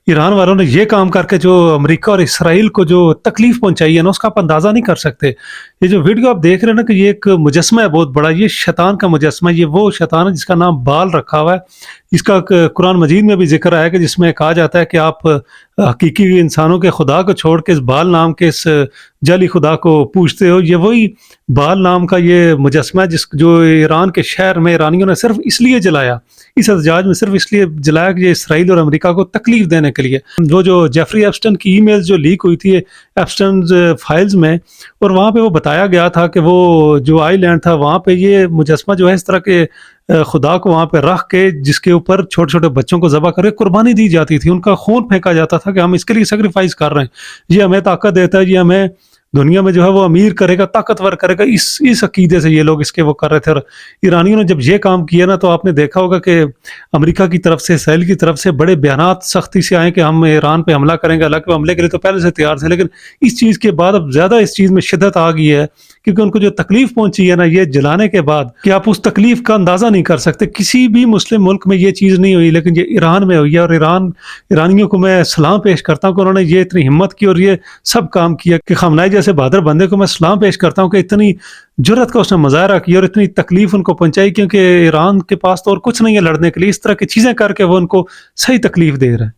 ایران والوں نے یہ کام کر کے جو امریکہ اور اسرائیل کو جو تکلیف پہنچائی ہے نا، اس کا آپ اندازہ نہیں کر سکتے۔ یہ جو ویڈیو آپ دیکھ رہے ہیں نا، کہ یہ ایک مجسمہ ہے بہت بڑا، یہ شیطان کا مجسمہ ہے۔ یہ وہ شیطان ہے جس کا نام بال رکھا ہوا ہے۔ اس کا قرآن مجید میں بھی ذکر آیا کہ جس میں کہا جاتا ہے کہ آپ حقیقی انسانوں کے خدا کو چھوڑ کے اس بال نام کے اس جعلی خدا کو پوجتے ہو۔ یہ وہی بال نام کا یہ مجسمہ ہے جو ایران کے شہر میں ایرانیوں نے صرف اس لیے جلایا، اس احتجاج میں صرف اس لیے جلایا کہ یہ اسرائیل اور امریکہ کو تکلیف دینے کے لیے۔ وہ جو جیفری ایپسٹن کی ای میلز جو لیک ہوئی تھی ایپسٹن فائلز میں، اور وہاں پہ وہ بتایا گیا تھا کہ وہ جو آئی لینڈ تھا وہاں پہ یہ مجسمہ جو ہے اس طرح کے خدا کو وہاں پہ رکھ کے جس کے اوپر چھوٹے چھوٹے بچوں کو ذبح کر کے قربانی دی جاتی تھی، ان کا خون پھینکا جاتا تھا کہ ہم اس کے لیے سیکریفائس کر رہے ہیں، یہ ہمیں طاقت دیتا ہے، یہ ہمیں دنیا میں جو ہے وہ امیر کرے گا، طاقتور کرے گا۔ اس عقیدے سے یہ لوگ اس کے وہ کر رہے تھے۔ اور ایرانیوں نے جب یہ کام کیا نا، تو آپ نے دیکھا ہوگا کہ امریکہ کی طرف سے، اسرائیل کی طرف سے بڑے بیانات سختی سے آئے کہ ہم ایران پہ حملہ کریں گے۔ حالانکہ وہ حملے کے لیے تو پہلے سے تیار تھے، لیکن اس چیز کے بعد اب زیادہ اس چیز میں شدت آ گئی ہے، کیونکہ ان کو جو تکلیف پہنچی ہے نا یہ جلانے کے بعد، کہ آپ اس تکلیف کا اندازہ نہیں کر سکتے۔ کسی بھی مسلم ملک میں یہ چیز نہیں ہوئی، لیکن یہ ایران میں ہوئی ہے۔ اور ایرانیوں کو میں سلام پیش کرتا ہوں کہ انہوں نے یہ اتنی ہمت کی اور یہ سب کام کیا، کہ خامنہئی جیسے بہادر بندے کو میں سلام پیش کرتا ہوں کہ اتنی جرأت کا اس نے مظاہرہ کیا اور اتنی تکلیف ان کو پہنچائی، کیونکہ ایران کے پاس تو اور کچھ نہیں ہے لڑنے کے لیے، اس طرح کی چیزیں کر کے وہ ان کو صحیح تکلیف دے رہے ہیں۔